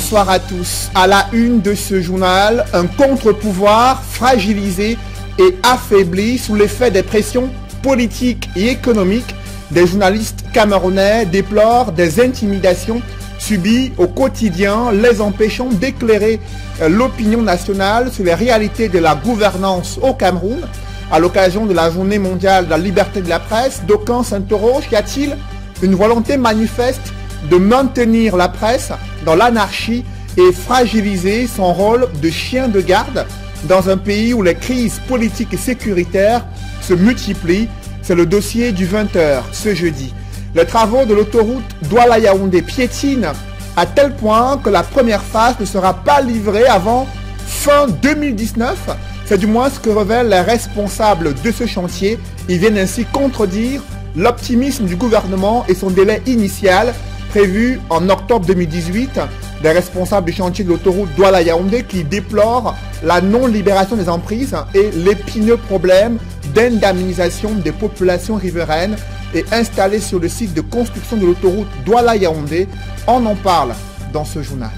Bonsoir à tous. À la une de ce journal, un contre-pouvoir fragilisé et affaibli sous l'effet des pressions politiques et économiques. Des journalistes camerounais déplorent des intimidations subies au quotidien, les empêchant d'éclairer l'opinion nationale sur les réalités de la gouvernance au Cameroun. À l'occasion de la journée mondiale de la liberté de la presse, d'aucuns s'interrogent, y a-t-il une volonté manifeste de maintenir la presse dans l'anarchie et fragiliser son rôle de chien de garde dans un pays où les crises politiques et sécuritaires se multiplient? C'est le dossier du 20h ce jeudi. Les travaux de l'autoroute Douala-Yaoundé piétinent à tel point que la première phase ne sera pas livrée avant fin 2019. C'est du moins ce que révèlent les responsables de ce chantier. Ils viennent ainsi contredire l'optimisme du gouvernement et son délai initial prévu en octobre 2018. Des responsables du chantier de l'autoroute Douala-Yaoundé qui déplorent la non-libération des emprises et l'épineux problème d'indemnisation des populations riveraines et installées sur le site de construction de l'autoroute Douala-Yaoundé. On en parle dans ce journal.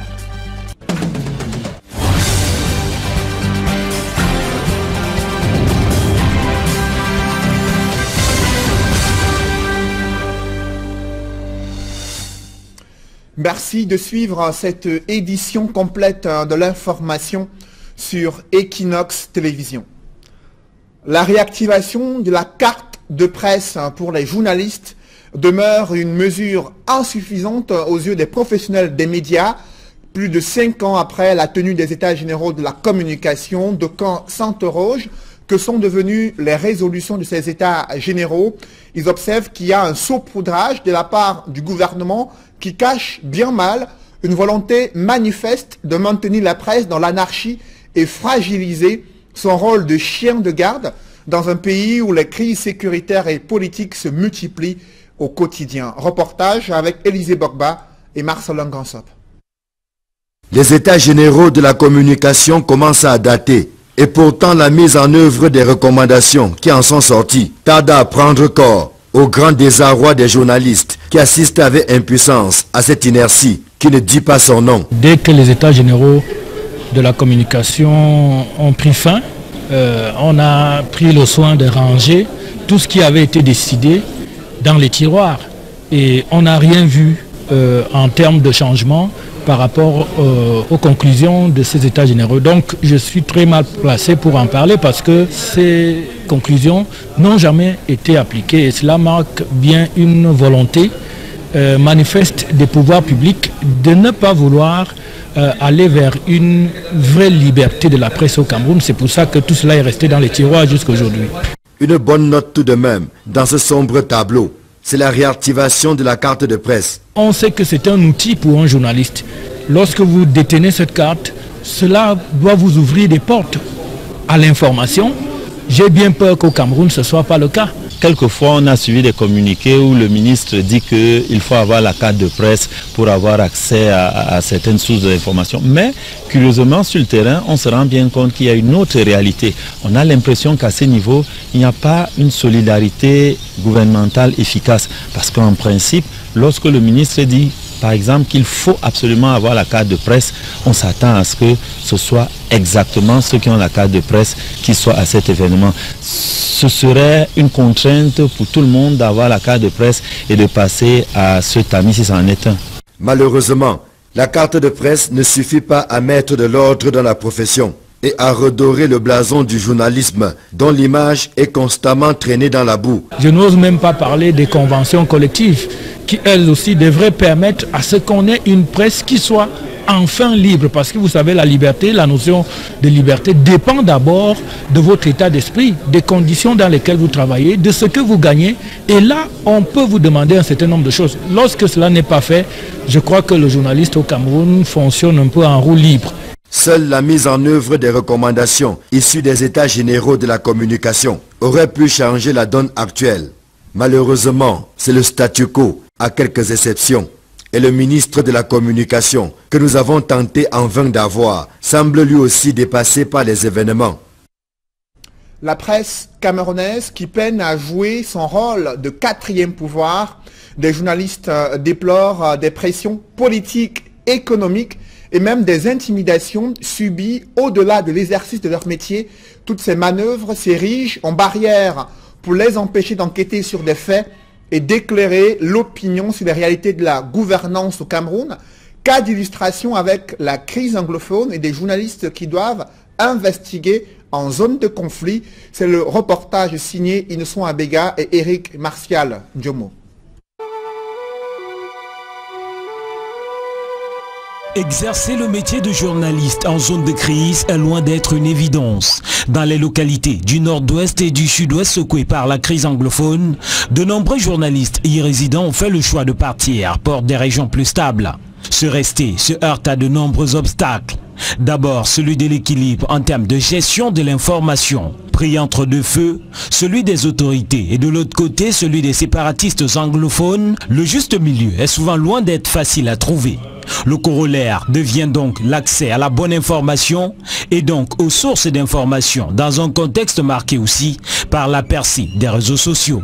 Merci de suivre cette édition complète de l'information sur Equinox Télévision. La réactivation de la carte de presse pour les journalistes demeure une mesure insuffisante aux yeux des professionnels des médias. Plus de 5 ans après la tenue des États généraux de la communication, d'aucuns s'interrogent. Que sont devenues les résolutions de ces États généraux? Ils observent qu'il y a un saupoudrage de la part du gouvernement qui cache bien mal une volonté manifeste de maintenir la presse dans l'anarchie et fragiliser son rôle de chien de garde dans un pays où les crises sécuritaires et politiques se multiplient au quotidien. Reportage avec Élisée Bogba et Marcelin Gansop. Les États généraux de la communication commencent à dater. Et pourtant, la mise en œuvre des recommandations qui en sont sorties tarde à prendre corps, au grand désarroi des journalistes qui assistent avec impuissance à cette inertie qui ne dit pas son nom. Dès que les États généraux de la communication ont pris fin, on a pris le soin de ranger tout ce qui avait été décidé dans les tiroirs. Et on n'a rien vu en termes de changement par rapport aux conclusions de ces États généraux. Donc je suis très mal placé pour en parler parce que ces conclusions n'ont jamais été appliquées et cela marque bien une volonté manifeste des pouvoirs publics de ne pas vouloir aller vers une vraie liberté de la presse au Cameroun. C'est pour ça que tout cela est resté dans les tiroirs jusqu'à aujourd'hui. Une bonne note tout de même dans ce sombre tableau. C'est la réactivation de la carte de presse. On sait que c'est un outil pour un journaliste. Lorsque vous détenez cette carte, cela doit vous ouvrir des portes à l'information. J'ai bien peur qu'au Cameroun, ce ne soit pas le cas. Quelquefois, on a suivi des communiqués où le ministre dit qu'il faut avoir la carte de presse pour avoir accès à certaines sources d'information. Mais, curieusement, sur le terrain, on se rend bien compte qu'il y a une autre réalité. On a l'impression qu'à ce niveau, il n'y a pas une solidarité gouvernementale efficace. Parce qu'en principe, lorsque le ministre dit, par exemple, qu'il faut absolument avoir la carte de presse, on s'attend à ce que ce soit exactement ceux qui ont la carte de presse qui soient à cet événement. Ce serait une contrainte pour tout le monde d'avoir la carte de presse et de passer à ce tamis si c'en est un. Malheureusement, la carte de presse ne suffit pas à mettre de l'ordre dans la profession et à redorer le blason du journalisme dont l'image est constamment traînée dans la boue. Je n'ose même pas parler des conventions collectives qui elles aussi devraient permettre à ce qu'on ait une presse qui soit enfin libre. Parce que vous savez, la liberté, la notion de liberté dépend d'abord de votre état d'esprit, des conditions dans lesquelles vous travaillez, de ce que vous gagnez. Et là, on peut vous demander un certain nombre de choses. Lorsque cela n'est pas fait, je crois que le journaliste au Cameroun fonctionne un peu en roue libre. Seule la mise en œuvre des recommandations issues des États généraux de la communication aurait pu changer la donne actuelle. Malheureusement, c'est le statu quo, à quelques exceptions. Et le ministre de la Communication, que nous avons tenté en vain d'avoir, semble lui aussi dépassé par les événements. La presse camerounaise qui peine à jouer son rôle de quatrième pouvoir. Des journalistes déplorent des pressions politiques, économiques et même des intimidations subies au-delà de l'exercice de leur métier. Toutes ces manœuvres s'érigent en barrière pour les empêcher d'enquêter sur des faits et d'éclairer l'opinion sur les réalités de la gouvernance au Cameroun. Cas d'illustration avec la crise anglophone et des journalistes qui doivent investiguer en zone de conflit. C'est le reportage signé Innocent Abega et Eric Martial Ndiomo. Exercer le métier de journaliste en zone de crise est loin d'être une évidence. Dans les localités du nord-ouest et du sud-ouest secouées par la crise anglophone, de nombreux journalistes y résidant ont fait le choix de partir pour des régions plus stables. Se rester se heurte à de nombreux obstacles. D'abord, celui de l'équilibre en termes de gestion de l'information. Pris entre deux feux, celui des autorités et de l'autre côté, celui des séparatistes anglophones, le juste milieu est souvent loin d'être facile à trouver. Le corollaire devient donc l'accès à la bonne information et donc aux sources d'information dans un contexte marqué aussi par la percée des réseaux sociaux.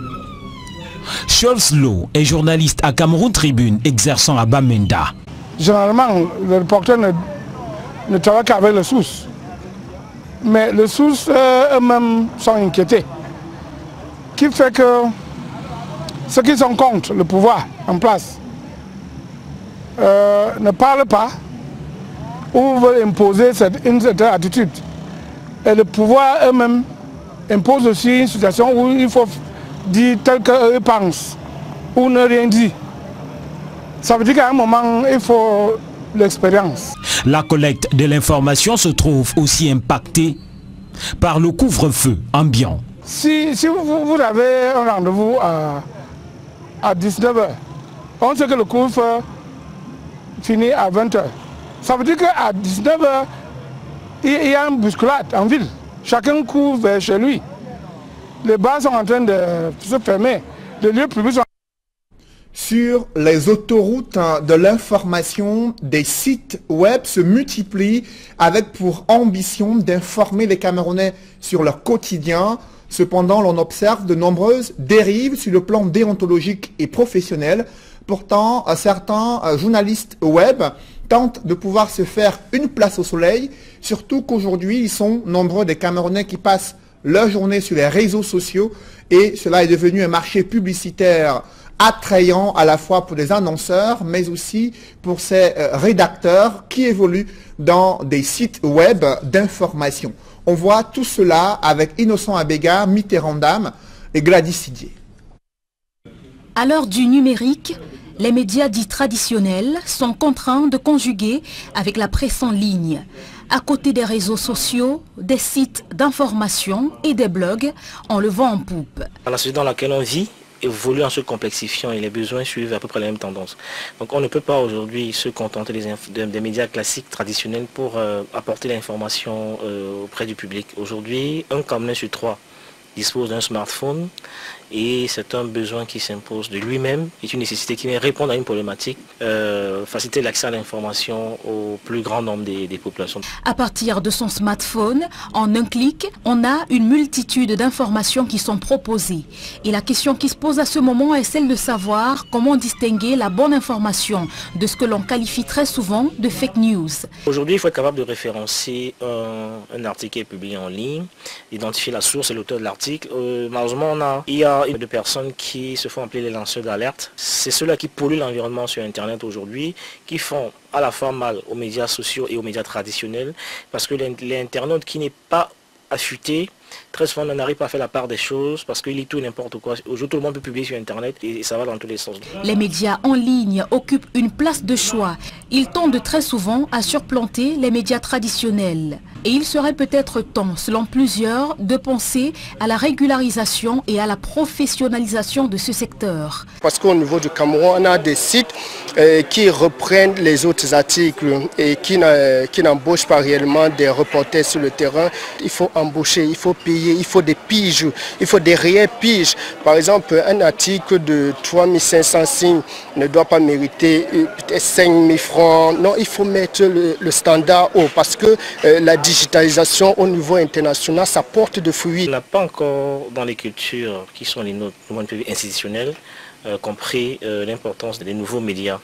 Charles Lowe est journaliste à Cameroun Tribune exerçant à Bamenda. Généralement, le reporter ne travaille qu'avec les sources. Mais les sources eux-mêmes sont inquiétés. Qui fait que ceux qui sont contre le pouvoir en place ne parlent pas ou veulent imposer une certaine attitude. Et le pouvoir eux-mêmes impose aussi une situation où il faut dire tel qu'eux pensent ou ne rien dire. Ça veut dire qu'à un moment, il faut l'expérience. La collecte de l'information se trouve aussi impactée par le couvre-feu ambiant. Si vous avez un rendez-vous à 19h, on sait que le couvre-feu finit à 20h. Ça veut dire qu'à 19h, il y a une bousculade en ville. Chacun court vers chez lui. Les bars sont en train de se fermer. Les lieux publics sont... Sur les autoroutes de l'information, des sites web se multiplient avec pour ambition d'informer les Camerounais sur leur quotidien. Cependant, l'on observe de nombreuses dérives sur le plan déontologique et professionnel. Pourtant, certains journalistes web tentent de pouvoir se faire une place au soleil, surtout qu'aujourd'hui, ils sont nombreux des Camerounais qui passent leur journée sur les réseaux sociaux et cela est devenu un marché publicitaire attrayant à la fois pour les annonceurs, mais aussi pour ces rédacteurs qui évoluent dans des sites web d'information. On voit tout cela avec Innocent Abega, Mitterrandam et Gladys Sidier. À l'heure du numérique, les médias dits traditionnels sont contraints de conjuguer avec la presse en ligne. À côté des réseaux sociaux, des sites d'information et des blogs en le vent en poupe. La société dans laquelle on vit évolue en se complexifiant et les besoins suivent à peu près la même tendance. Donc on ne peut pas aujourd'hui se contenter des médias classiques traditionnels pour apporter l'information auprès du public. Aujourd'hui, un Camerounais sur 3 dispose d'un smartphone et c'est un besoin qui s'impose de lui-même, c'est une nécessité qui vient répondre à une problématique, faciliter l'accès à l'information au plus grand nombre des populations. À partir de son smartphone, en un clic, on a une multitude d'informations qui sont proposées. Et la question qui se pose à ce moment est celle de savoir comment distinguer la bonne information de ce que l'on qualifie très souvent de fake news. Aujourd'hui, il faut être capable de référencer un article qui est publié en ligne, identifier la source et l'auteur de l'article. Malheureusement, il y a de personnes qui se font appeler les lanceurs d'alerte. C'est ceux-là qui polluent l'environnement sur Internet aujourd'hui, qui font à la fois mal aux médias sociaux et aux médias traditionnels, parce que l'internaute qui n'est pas affûté, très souvent on n'arrive pas à faire la part des choses parce qu'il lit tout et n'importe quoi. Aujourd'hui, tout le monde peut publier sur Internet et ça va dans tous les sens. Les médias en ligne occupent une place de choix. Ils tendent très souvent à surplanter les médias traditionnels. Et il serait peut-être temps, selon plusieurs, de penser à la régularisation et à la professionnalisation de ce secteur. Parce qu'au niveau du Cameroun, on a des sites qui reprennent les autres articles et qui n'embauchent pas réellement des reporters sur le terrain. Il faut embaucher, il faut payer, il faut des piges, il faut des réels piges. Par exemple, un article de 3500 signes ne doit pas mériter peut-être 5000 francs. Non, il faut mettre le standard haut parce que la digitalisation au niveau international, ça porte de fruits. On n'a pas encore dans les cultures qui sont les nôtres, du point de vue institutionnel, compris l'importance des nouveaux médias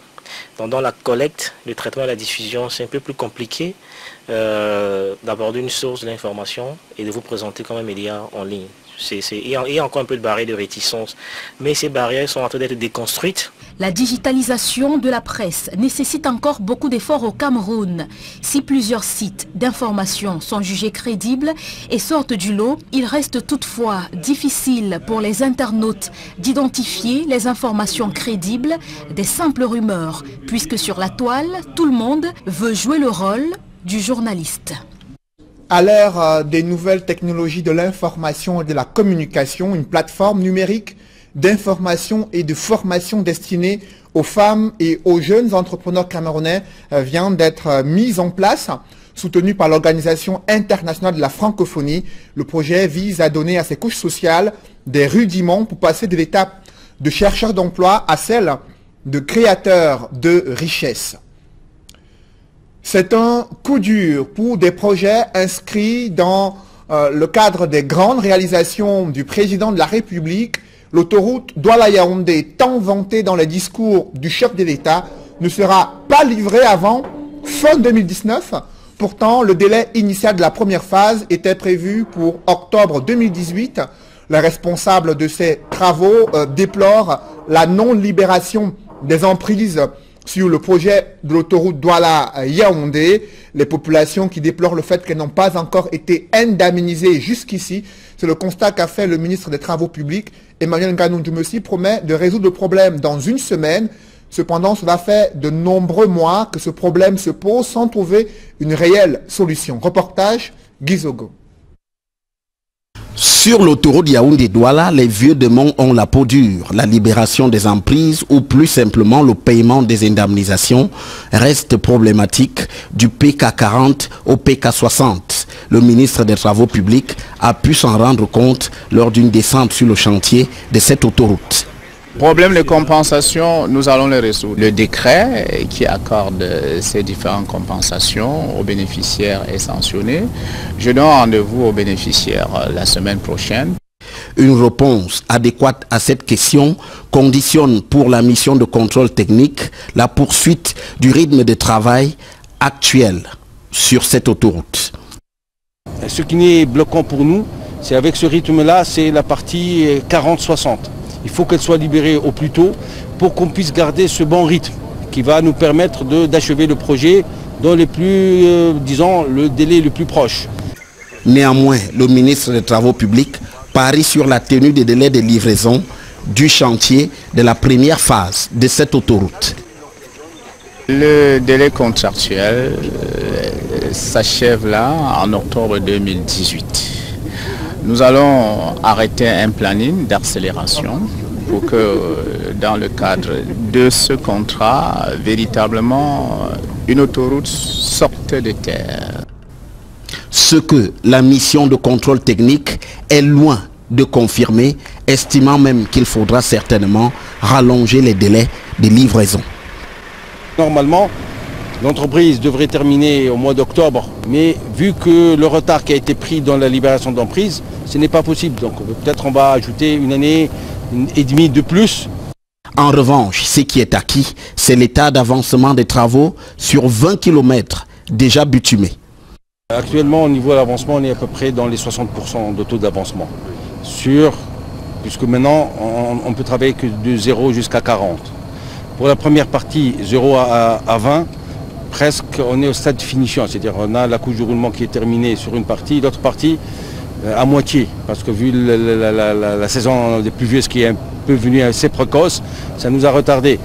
Dans la collecte, le traitement et la diffusion, c'est un peu plus compliqué d'aborder une source de l'information et de vous présenter comme un média en ligne. Il y a encore un peu de barrière de réticence, mais ces barrières sont en train d'être déconstruites. La digitalisation de la presse nécessite encore beaucoup d'efforts au Cameroun. Si plusieurs sites d'information sont jugés crédibles et sortent du lot, il reste toutefois difficile pour les internautes d'identifier les informations crédibles des simples rumeurs, puisque sur la toile, tout le monde veut jouer le rôle du journaliste. À l'ère des nouvelles technologies de l'information et de la communication, une plateforme numérique d'information et de formation destinée aux femmes et aux jeunes entrepreneurs camerounais vient d'être mise en place. Soutenu par l'Organisation internationale de la francophonie, le projet vise à donner à ces couches sociales des rudiments pour passer de l'étape de chercheurs d'emploi à celle de créateurs de richesses. C'est un coup dur pour des projets inscrits dans le cadre des grandes réalisations du président de la République. L'autoroute Douala-Yaoundé, tant vantée dans les discours du chef de l'État, ne sera pas livrée avant fin 2019. Pourtant, le délai initial de la première phase était prévu pour octobre 2018. Les responsables de ces travaux déplorent la non-libération des emprises sur le projet de l'autoroute Douala-Yaoundé. Les populations qui déplorent le fait qu'elles n'ont pas encore été indemnisées jusqu'ici. C'est le constat qu'a fait le ministre des Travaux publics. Emmanuel Nganou-Djumesi promet de résoudre le problème dans une semaine. Cependant, cela fait de nombreux mois que ce problème se pose sans trouver une réelle solution. Reportage Gizogo. Sur l'autoroute Yaoundé-Douala, les vieux démons ont la peau dure. La libération des emprises ou plus simplement le paiement des indemnisations reste problématique du PK40 au PK60. Le ministre des Travaux publics a pu s'en rendre compte lors d'une descente sur le chantier de cette autoroute. Problème de compensation, nous allons les résoudre. Le décret qui accorde ces différentes compensations aux bénéficiaires est sanctionné. Je donne rendez-vous aux bénéficiaires la semaine prochaine. Une réponse adéquate à cette question conditionne pour la mission de contrôle technique la poursuite du rythme de travail actuel sur cette autoroute. Ce qui est bloquant pour nous, c'est avec ce rythme-là, c'est la partie 40-60. Il faut qu'elle soit libérée au plus tôt pour qu'on puisse garder ce bon rythme qui va nous permettre d'achever le projet dans les plus, disons, le délai le plus proche. Néanmoins, le ministre des Travaux publics parie sur la tenue des délais de livraison du chantier de la première phase de cette autoroute. Le délai contractuel s'achève là en octobre 2018. Nous allons arrêter un planning d'accélération pour que dans le cadre de ce contrat, véritablement une autoroute sorte de terre. Ce que la mission de contrôle technique est loin de confirmer, estimant même qu'il faudra certainement rallonger les délais de livraison. Normalement, l'entreprise devrait terminer au mois d'octobre, mais vu que le retard qui a été pris dans la libération d'emprise, ce n'est pas possible. Donc peut-être on va ajouter une année et demie de plus. En revanche, ce qui est acquis, c'est l'état d'avancement des travaux sur 20 km déjà bitumés. Actuellement, au niveau de l'avancement, on est à peu près dans les 60% de taux d'avancement. Puisque maintenant, on peut travailler que de 0 jusqu'à 40. Pour la première partie, 0 à 20, presque on est au stade de finition. C'est-à-dire on a la couche de roulement qui est terminée sur une partie, l'autre partie à moitié. Parce que vu la saison des pluvieuse qui est un peu venue assez précoce, ça nous a retardé.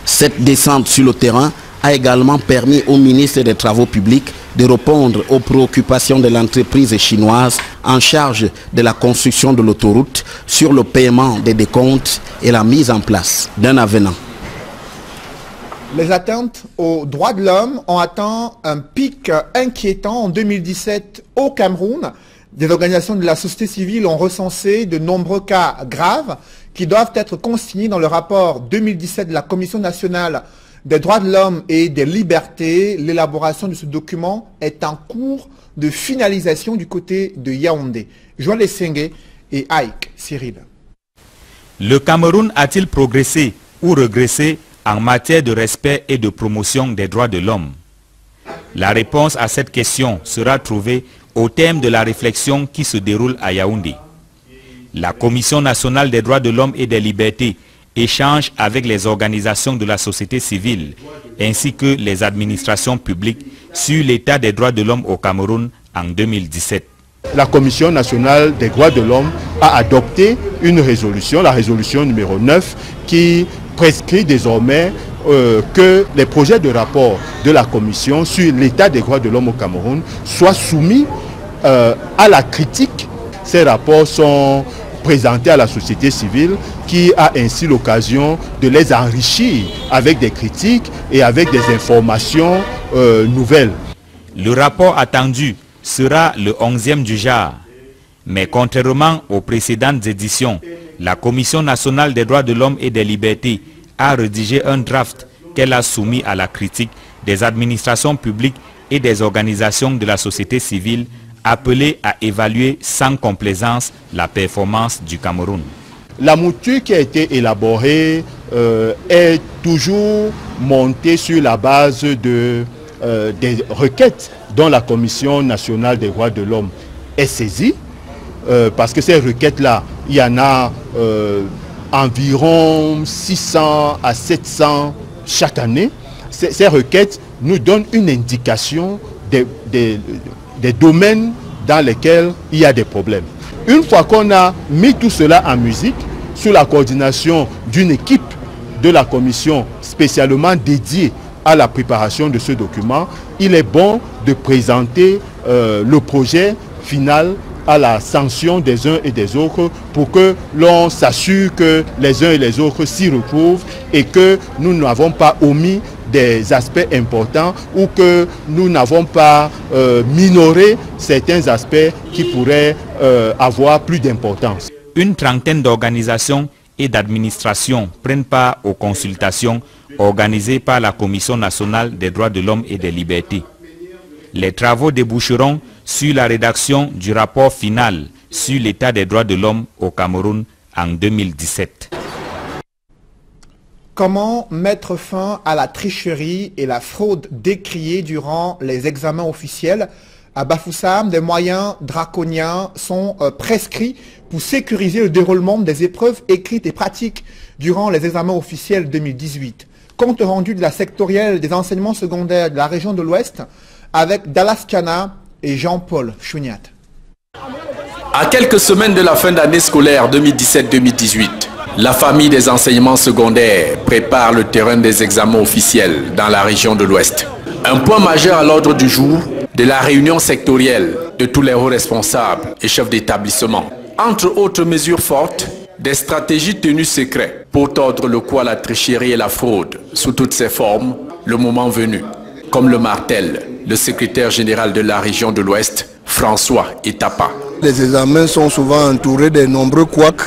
Cette descente sur le terrain a également permis au ministre des Travaux publics de répondre aux préoccupations de l'entreprise chinoise en charge de la construction de l'autoroute sur le paiement des décomptes et la mise en place d'un avenant. Les atteintes aux droits de l'homme ont atteint un pic inquiétant en 2017 au Cameroun. Des organisations de la société civile ont recensé de nombreux cas graves qui doivent être consignés dans le rapport 2017 de la Commission nationale des droits de l'homme et des libertés. L'élaboration de ce document est en cours de finalisation du côté de Yaoundé. Joël Essengue et Aïk Cyril. Le Cameroun a-t-il progressé ou régressé en matière de respect et de promotion des droits de l'homme? La réponse à cette question sera trouvée au terme de la réflexion qui se déroule à Yaoundé. La Commission nationale des droits de l'homme et des libertés échange avec les organisations de la société civile ainsi que les administrations publiques sur l'état des droits de l'homme au Cameroun en 2017. La Commission nationale des droits de l'homme a adopté une résolution, la résolution numéro 9, qui prescrit désormais que les projets de rapport de la Commission sur l'état des droits de l'homme au Cameroun soient soumis à la critique. Ces rapports sont présentés à la société civile qui a ainsi l'occasion de les enrichir avec des critiques et avec des informations nouvelles. Le rapport attendu sera le 11e du genre. Mais contrairement aux précédentes éditions, la Commission nationale des droits de l'homme et des libertés a rédigé un draft qu'elle a soumis à la critique des administrations publiques et des organisations de la société civile appelées à évaluer sans complaisance la performance du Cameroun. La mouture qui a été élaborée est toujours montée sur la base des requêtes dont la Commission nationale des droits de l'homme est saisie, parce que ces requêtes-là, il y en a environ 600 à 700 chaque année. Ces requêtes nous donnent une indication des domaines dans lesquels il y a des problèmes. Une fois qu'on a mis tout cela en musique, sous la coordination d'une équipe de la Commission spécialement dédiée à la préparation de ce document, il est bon de présenter le projet final à la sanction des uns et des autres pour que l'on s'assure que les uns et les autres s'y retrouvent et que nous n'avons pas omis des aspects importants ou que nous n'avons pas minoré certains aspects qui pourraient avoir plus d'importance. Une trentaine d'organisations et d'administrations prennent part aux consultations organisées par la Commission nationale des droits de l'homme et des libertés. Les travaux déboucheront sur la rédaction du rapport final sur l'état des droits de l'homme au Cameroun en 2017. Comment mettre fin à la tricherie et la fraude décriées durant les examens officiels? À Bafoussam, des moyens draconiens sont prescrits pour sécuriser le déroulement des épreuves écrites et pratiques durant les examens officiels 2018. Compte rendu de la sectorielle des enseignements secondaires de la région de l'Ouest avec Dallas Kana et Jean-Paul Chouniat. À quelques semaines de la fin d'année scolaire 2017-2018, la famille des enseignements secondaires prépare le terrain des examens officiels dans la région de l'Ouest. Un point majeur à l'ordre du jour de la réunion sectorielle de tous les hauts responsables et chefs d'établissement. Entre autres mesures fortes, des stratégies tenues secrètes pour tordre le cou à la tricherie et la fraude sous toutes ses formes, le moment venu, comme le martèle le secrétaire général de la région de l'Ouest, François Etapa. Les examens sont souvent entourés de nombreux couacs.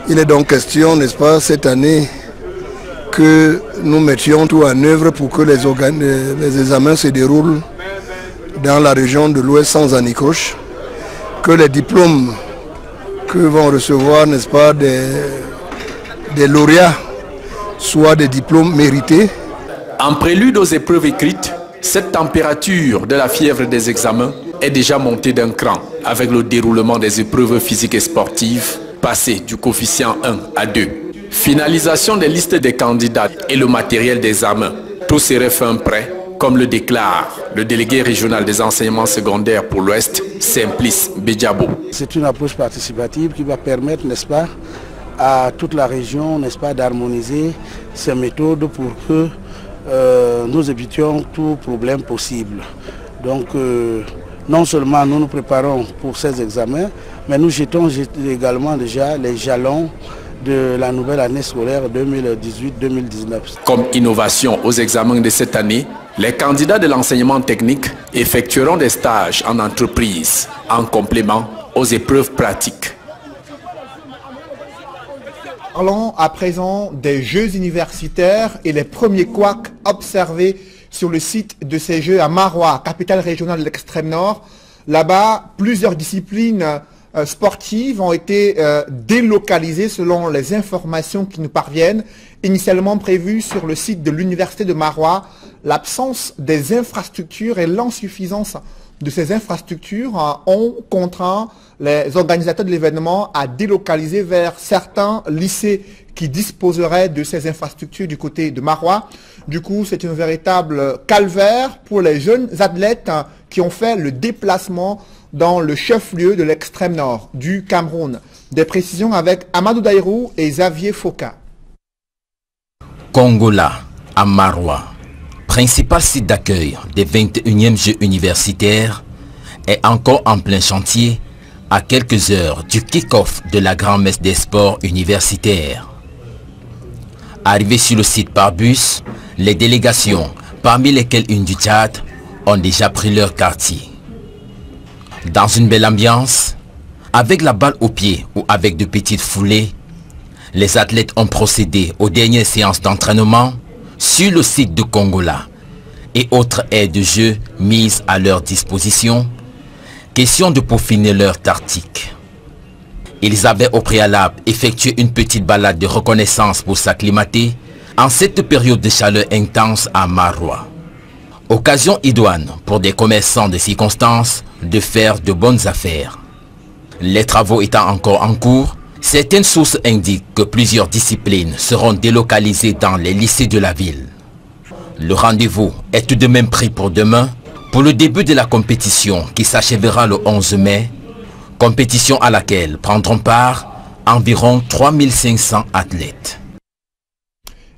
Il est donc question, n'est-ce pas, cette année, que nous mettions tout en œuvre pour que les examens se déroulent dans la région de l'Ouest sans anicroche, que les diplômes que vont recevoir, n'est-ce pas, des lauréats soient des diplômes mérités. En prélude aux épreuves écrites, cette température de la fièvre des examens est déjà montée d'un cran avec le déroulement des épreuves physiques et sportives passées du coefficient 1 à 2. Finalisation des listes des candidats et le matériel d'examen. Tout serait fin prêt, comme le déclare le délégué régional des enseignements secondaires pour l'Ouest, Simplice Bédiabo. C'est une approche participative qui va permettre, n'est-ce pas, à toute la région, n'est-ce pas, d'harmoniser ces méthodes pour que nous évitions tout problème possible. Donc, non seulement nous nous préparons pour ces examens, mais nous jetons également déjà les jalons de la nouvelle année scolaire 2018-2019. Comme innovation aux examens de cette année, les candidats de l'enseignement technique effectueront des stages en entreprise en complément aux épreuves pratiques. Parlons à présent des Jeux universitaires et les premiers couacs observés sur le site de ces Jeux à Maroua, capitale régionale de l'extrême nord. Là-bas, plusieurs disciplines sportives ont été délocalisées selon les informations qui nous parviennent. Initialement prévues sur le site de l'université de Maroua, l'absence des infrastructures et l'insuffisance de ces infrastructures ont contraint les organisateurs de l'événement à délocaliser vers certains lycées qui disposeraient de ces infrastructures du côté de Maroua. Du coup, c'est un véritable calvaire pour les jeunes athlètes qui ont fait le déplacement dans le chef-lieu de l'extrême nord du Cameroun. Des précisions avec Amadou Daïrou et Xavier Foka. Kongola, à Maroua, principal site d'accueil des 21e Jeux universitaires, est encore en plein chantier à quelques heures du kick-off de la grand-messe des sports universitaires. Arrivés sur le site par bus, les délégations, parmi lesquelles une du Tchad, ont déjà pris leur quartier. Dans une belle ambiance, avec la balle au pied ou avec de petites foulées, les athlètes ont procédé aux dernières séances d'entraînement sur le site de Kongola et autres aides de jeu mises à leur disposition. Question de peaufiner leur tactique. Ils avaient au préalable effectué une petite balade de reconnaissance pour s'acclimater en cette période de chaleur intense à Maroua. Occasion idoine pour des commerçants de circonstances de faire de bonnes affaires. Les travaux étant encore en cours, certaines sources indiquent que plusieurs disciplines seront délocalisées dans les lycées de la ville. Le rendez-vous est tout de même pris pour demain, pour le début de la compétition qui s'achèvera le 11 mai, compétition à laquelle prendront part environ 3500 athlètes.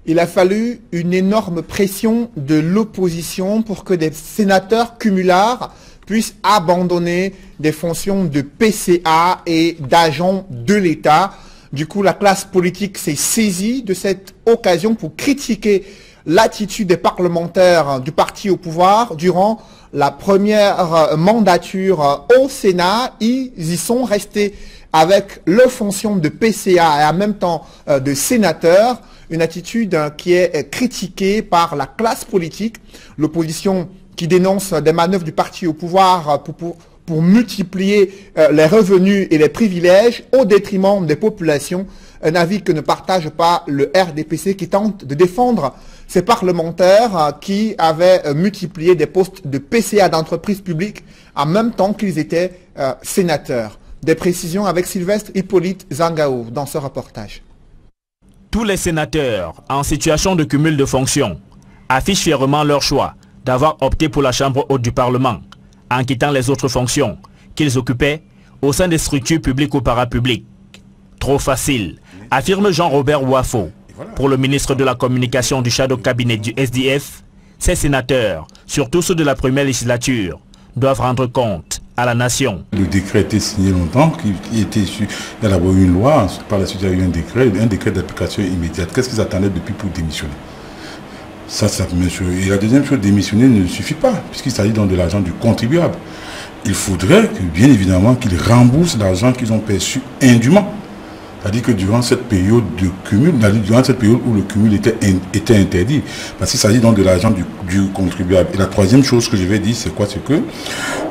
Il a fallu une énorme pression de l'opposition pour que des sénateurs cumulards puissent abandonner des fonctions de PCA et d'agents de l'État. Du coup, la classe politique s'est saisie de cette occasion pour critiquer l'attitude des parlementaires du parti au pouvoir durant la première mandature au Sénat. Ils y sont restés avec leur fonction de PCA et en même temps de sénateur, une attitude qui est critiquée par la classe politique, l'opposition qui dénonce des manœuvres du parti au pouvoir pour multiplier les revenus et les privilèges au détriment des populations, un avis que ne partage pas le RDPC qui tente de défendre ces parlementaires qui avaient multiplié des postes de PCA d'entreprises publiques en même temps qu'ils étaient sénateurs. Des précisions avec Sylvestre Hippolyte Zangao dans ce reportage. Tous les sénateurs en situation de cumul de fonctions affichent fièrement leur choix d'avoir opté pour la Chambre haute du Parlement en quittant les autres fonctions qu'ils occupaient au sein des structures publiques ou parapubliques. Trop facile, affirme Jean-Robert Ouafo. Pour le ministre de la Communication du Shadow Cabinet du SDF, ces sénateurs, surtout ceux de la première législature, doivent rendre compte à la nation. Le décret a été signé longtemps, qui était issu de la une loi, par la suite il y a eu un décret d'application immédiate. Qu'est-ce qu'ils attendaient depuis pour démissionner? Ça, c'est la première chose. Et la deuxième chose, démissionner ne suffit pas, puisqu'il s'agit donc de l'argent du contribuable. Il faudrait que, bien évidemment, qu'ils remboursent l'argent qu'ils ont perçu indûment. C'est-à-dire que durant cette période de cumul, durant cette période où le cumul était interdit, parce qu'il s'agit donc de l'argent du contribuable. Et la troisième chose que je vais dire, c'est quoi? C'est que,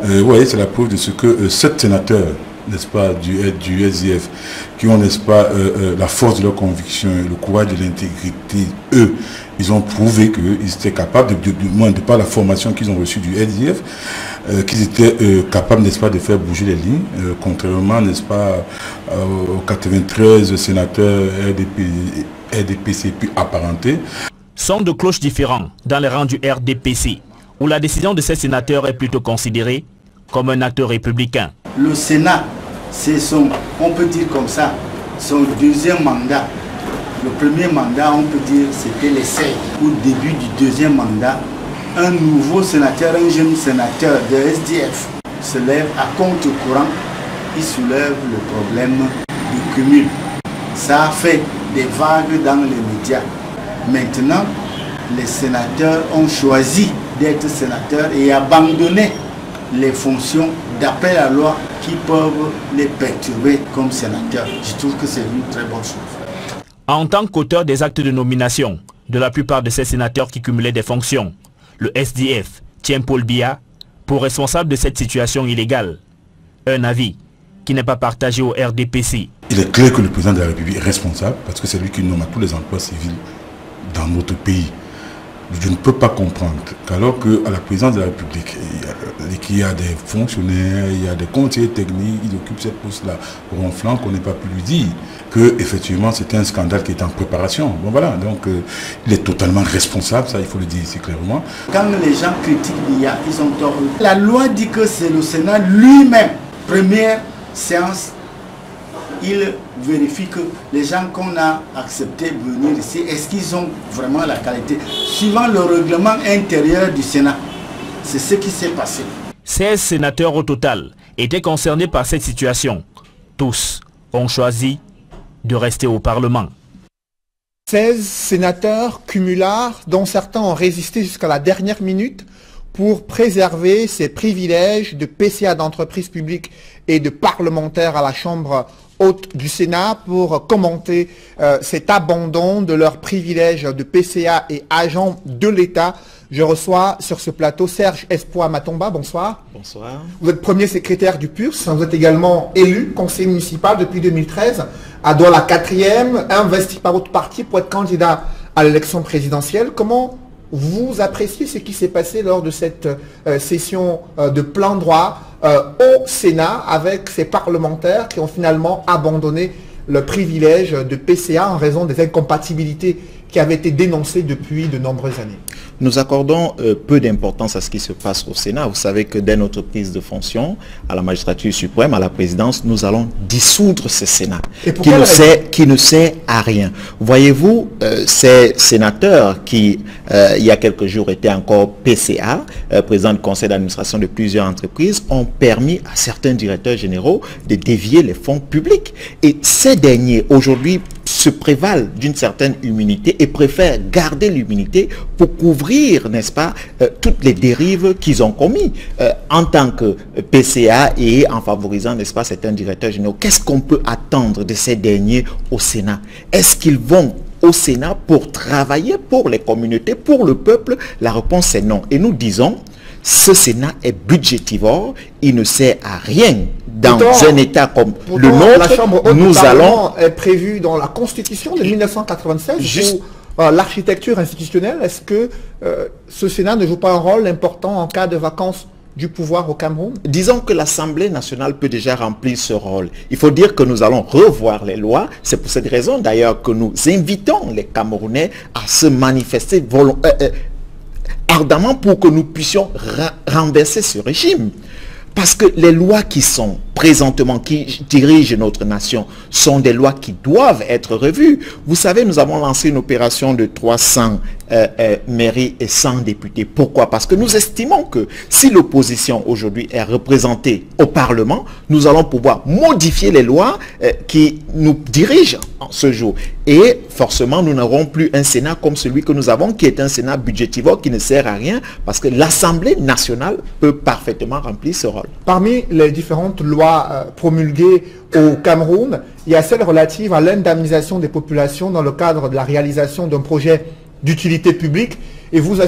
vous voyez, c'est la preuve de ce que 7 sénateurs, n'est-ce pas, du SDF, qui ont, n'est-ce pas, la force de leur conviction, le courage de l'intégrité, eux, ils ont prouvé qu'ils étaient capables, de par la formation qu'ils ont reçue du SDF, qu'ils étaient capables, n'est-ce pas, de faire bouger les lignes, contrairement, n'est-ce pas, aux 93 sénateurs RDPC puis apparentés. Sont de cloches différents dans les rangs du RDPC, où la décision de ces sénateurs est plutôt considérée comme un acte républicain. Le Sénat, c'est on peut dire comme ça, son deuxième mandat. Le premier mandat, on peut dire, c'était l'essai. Au début du deuxième mandat, un nouveau sénateur, un jeune sénateur de SDF se lève à compte courant. Il soulève le problème du cumul. Ça a fait des vagues dans les médias. Maintenant, les sénateurs ont choisi d'être sénateurs et abandonné les fonctions d'appel à loi qui peuvent les perturber comme sénateurs. Je trouve que c'est une très bonne chose. En tant qu'auteur des actes de nomination de la plupart de ces sénateurs qui cumulaient des fonctions, le SDF tient Paul Biya pour responsable de cette situation illégale. Un avis qui n'est pas partagé au RDPC. Il est clair que le président de la République est responsable parce que c'est lui qui nomme tous les emplois civils dans notre pays. Je ne peux pas comprendre qu'alors qu'à la présidence de la République, il y a des fonctionnaires, il y a des conseillers techniques, ils occupent cette poste-là ronflant, qu'on n'ait pas pu lui dire qu'effectivement c'était un scandale qui est en préparation. Bon voilà, donc il est totalement responsable, ça il faut le dire ici clairement. Quand les gens critiquent l'IA, ils ont tort. La loi dit que c'est le Sénat lui-même, première séance, il vérifie que les gens qu'on a accepté de venir ici, est-ce qu'ils ont vraiment la qualité suivant le règlement intérieur du Sénat. C'est ce qui s'est passé. 16 sénateurs au total étaient concernés par cette situation. Tous ont choisi de rester au Parlement. 16 sénateurs cumulards, dont certains ont résisté jusqu'à la dernière minute pour préserver ces privilèges de PCA d'entreprise publique et de parlementaires à la Chambre haute du Sénat pour commenter cet abandon de leurs privilèges de PCA et agents de l'État. Je reçois sur ce plateau Serge Espoir Matomba, bonsoir. Bonsoir. Vous êtes premier secrétaire du PURS, vous êtes également élu conseiller municipal depuis 2013 à Douala 4e, investi par votre parti pour être candidat à l'élection présidentielle. Comment vous appréciez ce qui s'est passé lors de cette session de plein droit au Sénat avec ces parlementaires qui ont finalement abandonné le privilège de PCA en raison des incompatibilités qui avaient été dénoncées depuis de nombreuses années? Nous accordons peu d'importance à ce qui se passe au Sénat. Vous savez que dès notre prise de fonction à la magistrature suprême, à la présidence, nous allons dissoudre ce Sénat qui ne sert à rien. Voyez-vous, ces sénateurs qui, il y a quelques jours, étaient encore PCA, président du conseil d'administration de plusieurs entreprises, ont permis à certains directeurs généraux de dévier les fonds publics. Et ces derniers, aujourd'hui, se prévalent d'une certaine immunité et préfèrent garder l'immunité pour couvrir, n'est-ce pas, toutes les dérives qu'ils ont commis en tant que PCA et en favorisant, n'est-ce pas, certains directeurs généraux. Qu'est-ce qu'on peut attendre de ces derniers au Sénat? Est-ce qu'ils vont au Sénat pour travailler pour les communautés, pour le peuple? La réponse est non. Et nous disons, ce Sénat est budgétivore, il ne sert à rien dans un État comme le nôtre. La Chambre haute du Parlement est prévue dans la Constitution de 1996 pour l'architecture institutionnelle. Est-ce que ce Sénat ne joue pas un rôle important en cas de vacance du pouvoir au Cameroun? Disons que l'Assemblée nationale peut déjà remplir ce rôle. Il faut dire que nous allons revoir les lois. C'est pour cette raison d'ailleurs que nous invitons les Camerounais à se manifester ardemment pour que nous puissions renverser ce régime. Parce que les lois qui sont présentement, qui dirigent notre nation, sont des lois qui doivent être revues. Vous savez, nous avons lancé une opération de 300 mairies et 100 députés. Pourquoi? Parce que nous estimons que si l'opposition aujourd'hui est représentée au Parlement, nous allons pouvoir modifier les lois qui nous dirigent en ce jour. Et forcément, nous n'aurons plus un Sénat comme celui que nous avons, qui est un Sénat budgétivore qui ne sert à rien, parce que l'Assemblée nationale peut parfaitement remplir ce rôle. Parmi les différentes lois promulguées au Cameroun, il y a celle relative à l'indemnisation des populations dans le cadre de la réalisation d'un projet d'utilité publique. Et vous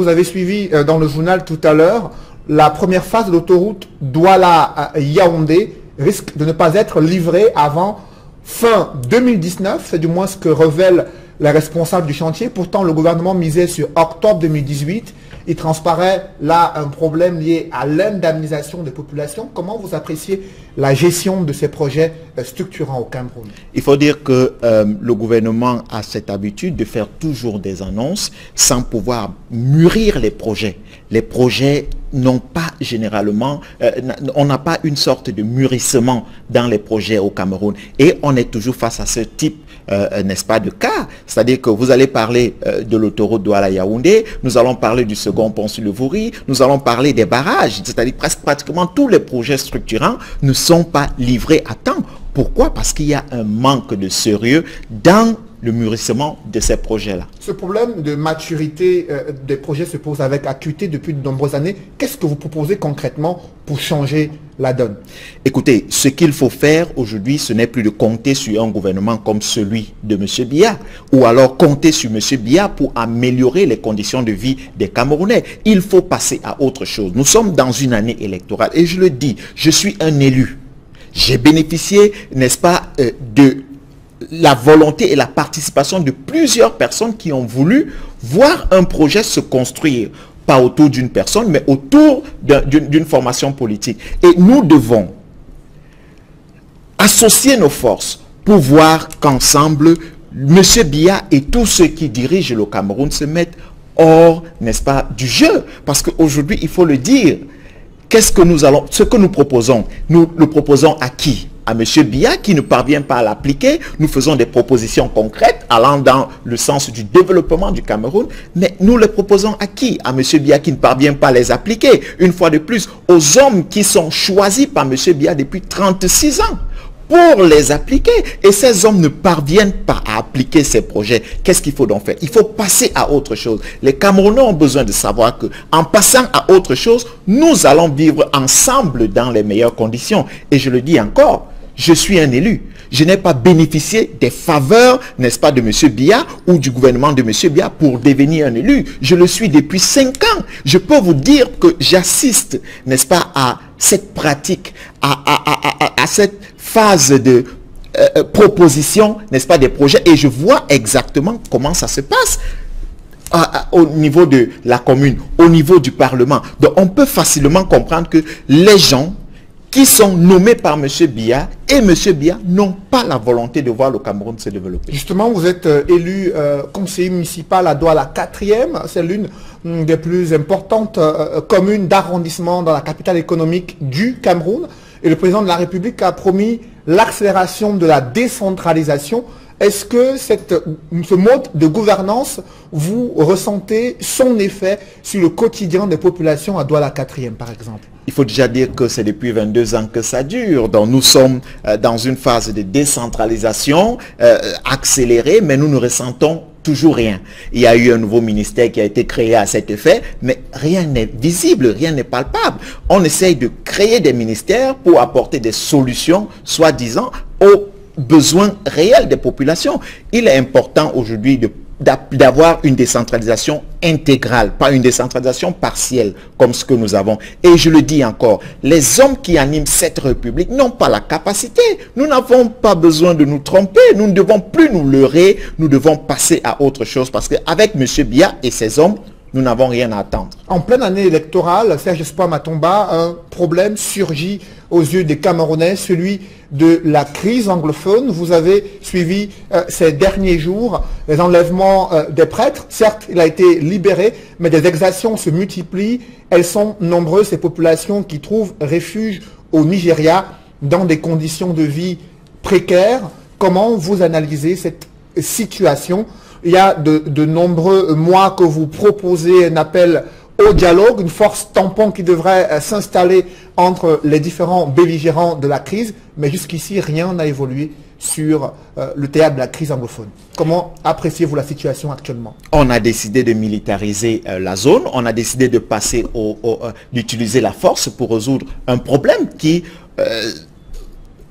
avez suivi dans le journal tout à l'heure, la première phase de l'autoroute Douala-Yaoundé risque de ne pas être livrée avant fin 2019, c'est du moins ce que révèlent les responsables du chantier. Pourtant, le gouvernement misait sur octobre 2018. Il transparaît là un problème lié à l'indemnisation des populations. Comment vous appréciez la gestion de ces projets structurants au Cameroun? Il faut dire que le gouvernement a cette habitude de faire toujours des annonces sans pouvoir mûrir les projets. Les projets n'ont pas généralement, on n'a pas une sorte de mûrissement dans les projets au Cameroun. Et on est toujours face à ce type, n'est-ce pas, de cas. C'est-à-dire que vous allez parler de l'autoroute Douala-Yaoundé, nous allons parler du second pont sur le Vouri, nous allons parler des barrages, c'est-à-dire pratiquement tous les projets structurants ne sont pas livrés à temps. Pourquoi? Parce qu'il y a un manque de sérieux dans le mûrissement de ces projets-là. Ce problème de maturité des projets se pose avec acuité depuis de nombreuses années. Qu'est-ce que vous proposez concrètement pour changer la donne? Écoutez, ce qu'il faut faire aujourd'hui, ce n'est plus de compter sur un gouvernement comme celui de M. Biya, ou alors compter sur M. Biya pour améliorer les conditions de vie des Camerounais. Il faut passer à autre chose. Nous sommes dans une année électorale et je le dis, je suis un élu. J'ai bénéficié, n'est-ce pas, de la volonté et la participation de plusieurs personnes qui ont voulu voir un projet se construire, pas autour d'une personne, mais autour d'une formation politique. Et nous devons associer nos forces pour voir qu'ensemble, M. Biya et tous ceux qui dirigent le Cameroun se mettent hors, n'est-ce pas, du jeu. Parce qu'aujourd'hui, il faut le dire, ce que nous proposons le proposons à qui? À M. Biya qui ne parvient pas à l'appliquer. Nous faisons des propositions concrètes allant dans le sens du développement du Cameroun, mais nous les proposons à qui? À M. Biya qui ne parvient pas à les appliquer. Une fois de plus, aux hommes qui sont choisis par M. Biya depuis 36 ans pour les appliquer. Et ces hommes ne parviennent pas à appliquer ces projets. Qu'est-ce qu'il faut donc faire? Il faut passer à autre chose. Les Camerounais ont besoin de savoir que, en passant à autre chose, nous allons vivre ensemble dans les meilleures conditions. Et je le dis encore, je suis un élu. Je n'ai pas bénéficié des faveurs, n'est-ce pas, de M. Biya ou du gouvernement de M. Biya pour devenir un élu. Je le suis depuis 5 ans. Je peux vous dire que j'assiste, n'est-ce pas, à cette pratique, à cette phase de proposition, n'est-ce pas, des projets, et je vois exactement comment ça se passe au niveau de la commune, au niveau du Parlement. Donc on peut facilement comprendre que les gens qui sont nommés par M. Biya et M. Biya n'ont pas la volonté de voir le Cameroun se développer. Justement, vous êtes élu conseiller municipal à Douala 4e. C'est l'une des plus importantes communes d'arrondissement dans la capitale économique du Cameroun. Et le président de la République a promis l'accélération de la décentralisation. Est-ce que ce mode de gouvernance, vous ressentez son effet sur le quotidien des populations à Douala 4e, par exemple? Il faut déjà dire que c'est depuis 22 ans que ça dure. Donc nous sommes dans une phase de décentralisation accélérée, mais nous ne ressentons toujours rien. Il y a eu un nouveau ministère qui a été créé à cet effet, mais rien n'est visible, rien n'est palpable. On essaye de créer des ministères pour apporter des solutions, soi-disant, aux besoins réels des populations. Il est important aujourd'hui d'avoir une décentralisation intégrale, pas une décentralisation partielle comme ce que nous avons. Et je le dis encore, les hommes qui animent cette République n'ont pas la capacité. Nous n'avons pas besoin de nous tromper. Nous ne devons plus nous leurrer. Nous devons passer à autre chose parce qu'avec M. Biya et ses hommes, nous n'avons rien à attendre. En pleine année électorale, Serge Espoir Matomba, un problème surgit aux yeux des Camerounais, celui de la crise anglophone. Vous avez suivi ces derniers jours les enlèvements des prêtres. Certes, il a été libéré, mais des exactions se multiplient. Elles sont nombreuses, ces populations qui trouvent refuge au Nigeria dans des conditions de vie précaires. Comment vous analysez cette situation? Il y a de nombreux mois que vous proposez un appel au dialogue, une force tampon qui devrait s'installer entre les différents belligérants de la crise, mais jusqu'ici, rien n'a évolué sur le théâtre de la crise anglophone. Comment appréciez-vous la situation actuellement? On a décidé de militariser la zone, on a décidé de passer d'utiliser la force pour résoudre un problème qui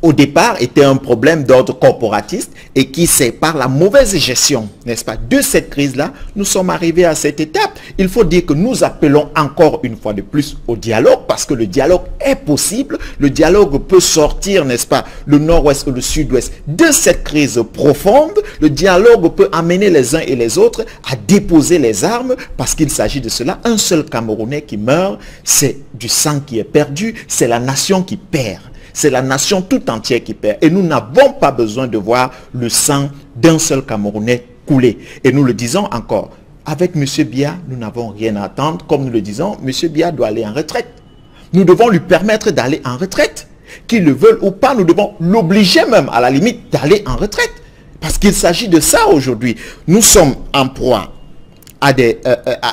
au départ était un problème d'ordre corporatiste et qui c'est par la mauvaise gestion, n'est-ce pas, de cette crise-là, nous sommes arrivés à cette étape. Il faut dire que nous appelons encore une fois de plus au dialogue parce que le dialogue est possible. Le dialogue peut sortir, n'est-ce pas, le nord-ouest ou le sud-ouest de cette crise profonde. Le dialogue peut amener les uns et les autres à déposer les armes parce qu'il s'agit de cela. Un seul Camerounais qui meurt, c'est du sang qui est perdu, c'est la nation qui perd. C'est la nation tout entière qui perd. Et nous n'avons pas besoin de voir le sang d'un seul Camerounais couler. Et nous le disons encore, avec M. Biya, nous n'avons rien à attendre. Comme nous le disons, M. Biya doit aller en retraite. Nous devons lui permettre d'aller en retraite. Qu'il le veuille ou pas, nous devons l'obliger même, à la limite, d'aller en retraite. Parce qu'il s'agit de ça aujourd'hui. Nous sommes en proie à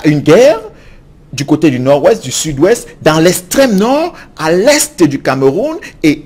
une guerre du côté du nord-ouest, du sud-ouest, dans l'extrême nord, à l'est du Cameroun et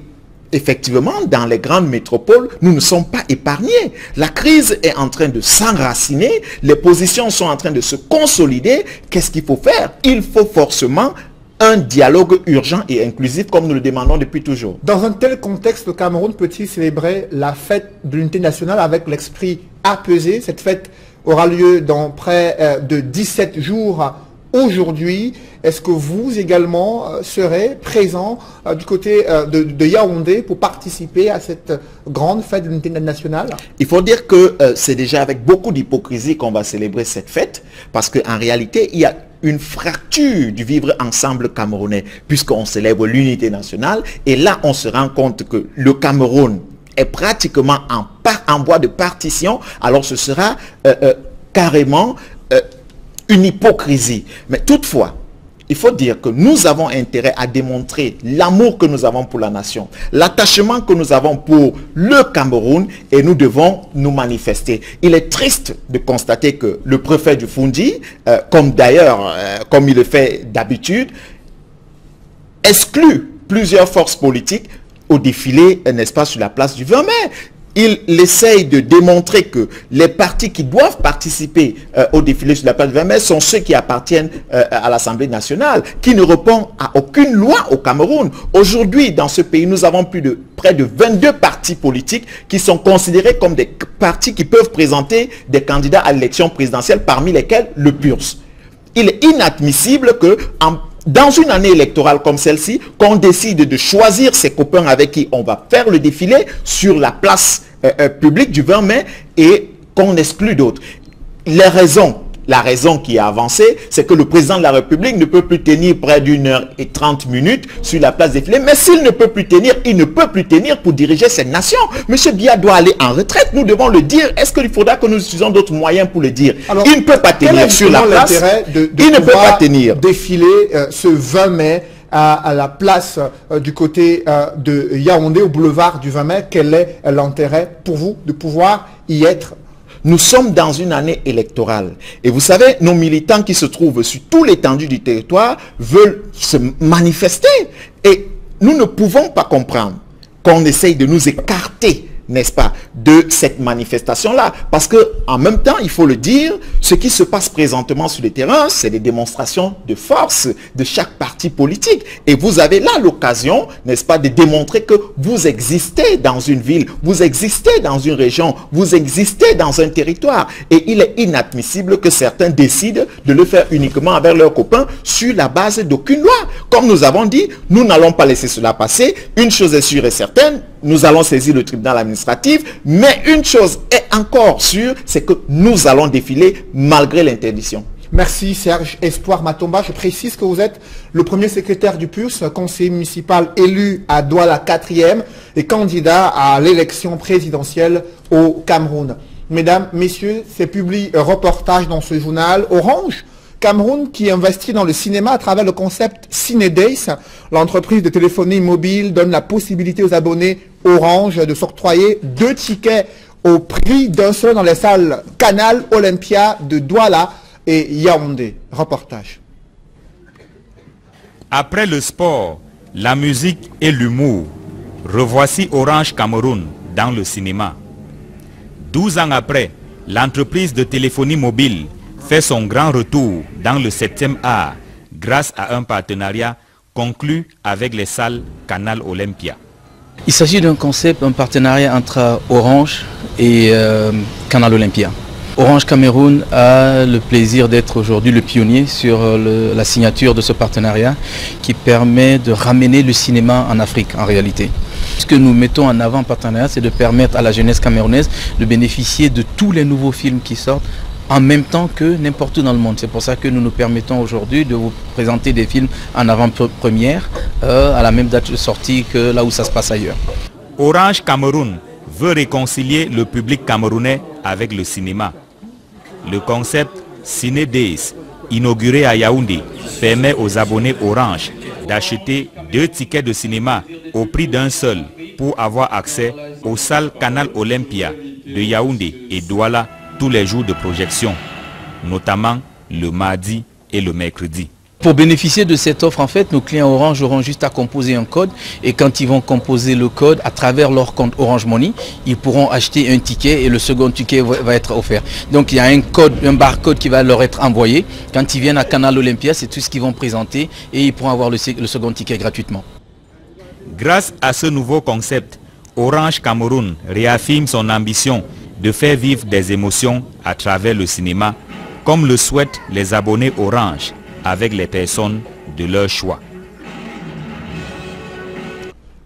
effectivement, dans les grandes métropoles, nous ne sommes pas épargnés. La crise est en train de s'enraciner, les positions sont en train de se consolider. Qu'est-ce qu'il faut faire? Il faut forcément un dialogue urgent et inclusif comme nous le demandons depuis toujours. Dans un tel contexte, le Cameroun peut-il célébrer la fête de l'unité nationale avec l'esprit apaisé? Cette fête aura lieu dans près de 17 jours aujourd'hui, est-ce que vous également serez présent du côté de Yaoundé pour participer à cette grande fête de l'unité nationale? Il faut dire que c'est déjà avec beaucoup d'hypocrisie qu'on va célébrer cette fête, parce qu'en réalité, il y a une fracture du vivre ensemble camerounais, puisqu'on célèbre l'unité nationale, et là on se rend compte que le Cameroun est pratiquement en voie de partition, alors ce sera carrément une hypocrisie. Mais toutefois, il faut dire que nous avons intérêt à démontrer l'amour que nous avons pour la nation, l'attachement que nous avons pour le Cameroun, et nous devons nous manifester. Il est triste de constater que le préfet du Foundi, comme il le fait d'habitude, exclut plusieurs forces politiques au défilé, n'est-ce pas, sur la place du 20 mai. Il essaye de démontrer que les partis qui doivent participer au défilé sur la place du 20 mai sont ceux qui appartiennent à l'Assemblée nationale, qui ne répondent à aucune loi au Cameroun. Aujourd'hui, dans ce pays, nous avons près de 22 partis politiques qui sont considérés comme des partis qui peuvent présenter des candidats à l'élection présidentielle, parmi lesquels le PURS. Il est inadmissible que dans une année électorale comme celle-ci, qu'on décide de choisir ses copains avec qui on va faire le défilé sur la place publique du 20 mai et qu'on exclut d'autres. La raison qui est avancée, c'est que le président de la République ne peut plus tenir près d'1h30 sur la place défilé, mais s'il ne peut plus tenir, il ne peut plus tenir pour diriger cette nation. Monsieur Biya doit aller en retraite, nous devons le dire. Est-ce qu'il faudra que nous utilisons d'autres moyens pour le dire? Alors, il ne peut pas tenir sur la place, il ne peut pas tenir. Défiler ce 20 mai à la place du côté de Yaoundé, au boulevard du 20 mai. Quel est l'intérêt pour vous de pouvoir y être? Nous sommes dans une année électorale. Et vous savez, nos militants qui se trouvent sur tout l'étendue du territoire veulent se manifester. Et nous ne pouvons pas comprendre qu'on essaye de nous écarter, n'est-ce pas, de cette manifestation-là. Parce que, en même temps, il faut le dire, ce qui se passe présentement sur le terrain, c'est des démonstrations de force de chaque parti politique. Et vous avez là l'occasion, n'est-ce pas, de démontrer que vous existez dans une ville, vous existez dans une région, vous existez dans un territoire. Et il est inadmissible que certains décident de le faire uniquement avec leurs copains sur la base d'aucune loi. Comme nous avons dit, nous n'allons pas laisser cela passer. Une chose est sûre et certaine, nous allons saisir le tribunal administratif, mais une chose est encore sûre, c'est que nous allons défiler malgré l'interdiction. Merci Serge Espoir Matomba. Je précise que vous êtes le premier secrétaire du PURS, conseiller municipal élu à Douala 4e et candidat à l'élection présidentielle au Cameroun. Mesdames, messieurs, c'est publié un reportage dans ce journal Orange Cameroun qui investit dans le cinéma à travers le concept CineDays. L'entreprise de téléphonie mobile donne la possibilité aux abonnés Orange de s'octroyer 2 tickets au prix d'un seul dans les salles Canal Olympia de Douala et Yaoundé. Reportage. Après le sport, la musique et l'humour, revoici Orange Cameroun dans le cinéma. 12 ans après, l'entreprise de téléphonie mobile fait son grand retour dans le 7e art grâce à un partenariat conclu avec les salles Canal Olympia. Il s'agit d'un concept, un partenariat entre Orange et Canal Olympia. Orange Cameroun a le plaisir d'être aujourd'hui le pionnier sur la signature de ce partenariat qui permet de ramener le cinéma en Afrique en réalité. Ce que nous mettons en avant en partenariat, c'est de permettre à la jeunesse camerounaise de bénéficier de tous les nouveaux films qui sortent en même temps que n'importe où dans le monde. C'est pour ça que nous nous permettons aujourd'hui de vous présenter des films en avant-première à la même date de sortie que là où ça se passe ailleurs. Orange Cameroun veut réconcilier le public camerounais avec le cinéma. Le concept CineDays, inauguré à Yaoundé, permet aux abonnés Orange d'acheter 2 tickets de cinéma au prix d'un seul pour avoir accès aux salles Canal Olympia de Yaoundé et Douala tous les jours de projection, notamment le mardi et le mercredi. Pour bénéficier de cette offre, en fait, nos clients Orange auront juste à composer un code et quand ils vont composer le code à travers leur compte Orange Money, ils pourront acheter un ticket et le second ticket va être offert. Donc il y a un code, un barcode qui va leur être envoyé. Quand ils viennent à Canal Olympia, c'est tout ce qu'ils vont présenter et ils pourront avoir le second ticket gratuitement. Grâce à ce nouveau concept, Orange Cameroun réaffirme son ambition de faire vivre des émotions à travers le cinéma, comme le souhaitent les abonnés Orange, avec les personnes de leur choix.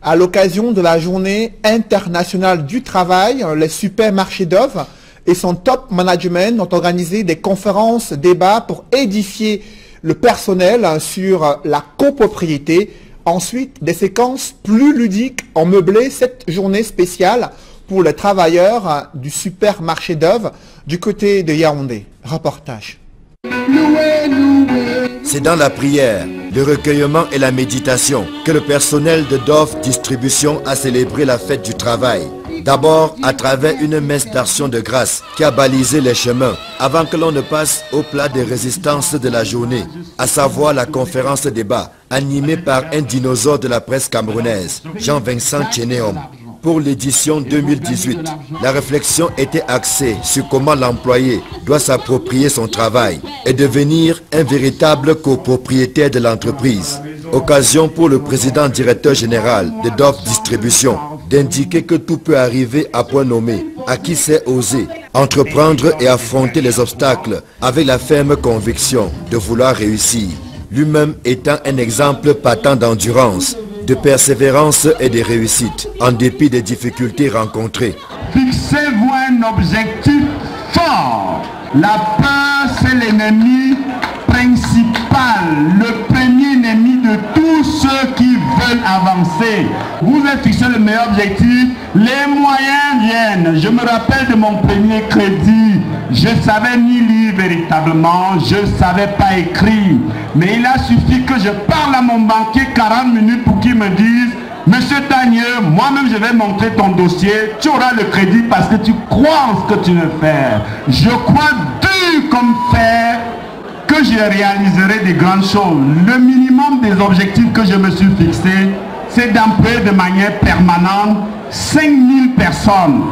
À l'occasion de la journée internationale du travail, les supermarchés d'œuvres et son top management ont organisé des conférences, débats pour édifier le personnel sur la copropriété. Ensuite, des séquences plus ludiques ont meublé cette journée spéciale pour les travailleurs du supermarché d'œuvres du côté de Yaoundé. Reportage. C'est dans la prière, le recueillement et la méditation que le personnel de DOF Distribution a célébré la fête du travail. D'abord à travers une messe d'action de grâce qui a balisé les chemins avant que l'on ne passe au plat des résistances de la journée, à savoir la conférence débat animée par un dinosaure de la presse camerounaise, Jean-Vincent Tchénéom. Pour l'édition 2018, la réflexion était axée sur comment l'employé doit s'approprier son travail et devenir un véritable copropriétaire de l'entreprise. Occasion pour le président directeur général de DOF Distribution d'indiquer que tout peut arriver à point nommé, à qui sait oser, entreprendre et affronter les obstacles avec la ferme conviction de vouloir réussir. Lui-même étant un exemple patent d'endurance, de persévérance et de réussite, en dépit des difficultés rencontrées. Fixez-vous un objectif fort. La peur, c'est l'ennemi principal, le premier ennemi de tous ceux qui veulent avancer. Vous avez fixé le meilleur objectif, les moyens viennent. Je me rappelle de mon premier crédit. Je ne savais ni lire véritablement, je ne savais pas écrire. Mais il a suffi que je parle à mon banquier 40 minutes pour qu'il me dise: Monsieur Tagneux, moi-même je vais montrer ton dossier, tu auras le crédit parce que tu crois en ce que tu veux faire. Je crois dur comme fer que je réaliserai des grandes choses. Le minimum des objectifs que je me suis fixé, c'est d'employer de manière permanente 5000 personnes.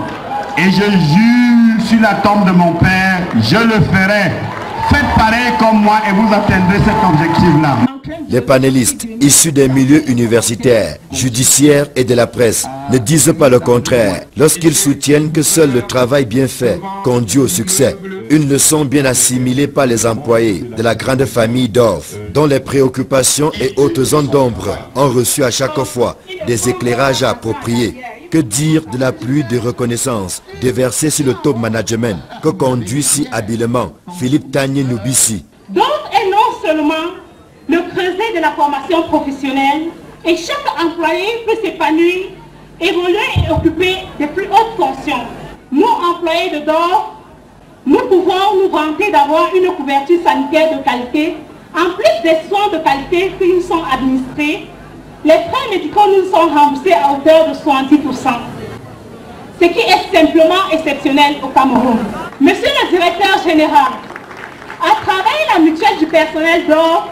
Et je jure sur la tombe de mon père, je le ferai. Faites pareil comme moi et vous atteindrez cet objectif-là. Les panélistes, issus des milieux universitaires, judiciaires et de la presse, ne disent pas le contraire lorsqu'ils soutiennent que seul le travail bien fait conduit au succès. Une leçon bien assimilée par les employés de la grande famille DOF, dont les préoccupations et hautes zones d'ombre ont reçu à chaque fois des éclairages appropriés. Que dire de la pluie de reconnaissance déversée sur le top management que conduit si habilement Philippe Tagneux Noubissi. DOF est non seulement le creuset de la formation professionnelle et chaque employé peut s'épanouir, évoluer et occuper de plus hautes fonctions. Nous, employés de DOF, nous pouvons nous vanter d'avoir une couverture sanitaire de qualité, en plus des soins de qualité qui nous sont administrés. Les frais médicaux nous sont remboursés à hauteur de 70%, ce qui est simplement exceptionnel au Cameroun. Monsieur le directeur général, à travers la mutuelle du personnel d'or,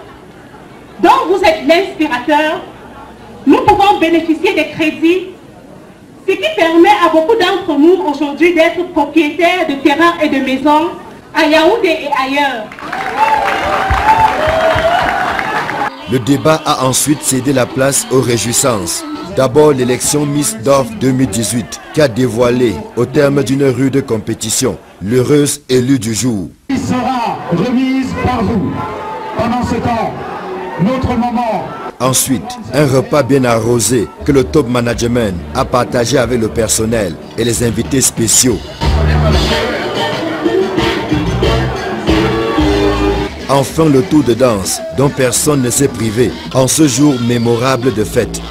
dont vous êtes l'inspirateur, nous pouvons bénéficier des crédits, ce qui permet à beaucoup d'entre nous aujourd'hui d'être propriétaires de terrains et de maisons à Yaoundé et ailleurs. Le débat a ensuite cédé la place aux réjouissances. D'abord l'élection Miss DOF 2018 qui a dévoilé, au terme d'une rude compétition, l'heureuse élue du jour. Qui sera remise par vous. Pendant ce temps, notre moment. Ensuite, un repas bien arrosé que le top management a partagé avec le personnel et les invités spéciaux. Enfin le tour de danse dont personne ne s'est privé en ce jour mémorable de fête.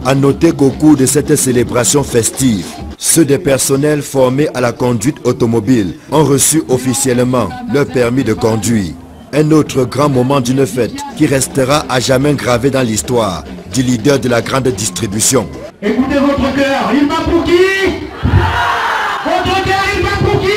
A noter qu'au cours de cette célébration festive, ceux des personnels formés à la conduite automobile ont reçu officiellement leur permis de conduire. Un autre grand moment d'une fête qui restera à jamais gravé dans l'histoire du leader de la grande distribution. Écoutez votre cœur, il va pour qui? Votre cœur, il va pour qui?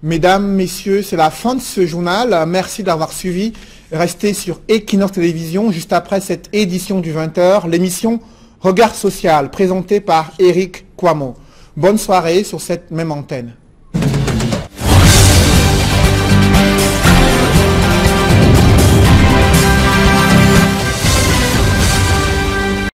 Mesdames, messieurs, c'est la fin de ce journal. Merci d'avoir suivi. Restez sur Equinox Télévision juste après cette édition du 20h, l'émission Regard Social, présentée par Eric Kwamo. Bonne soirée sur cette même antenne.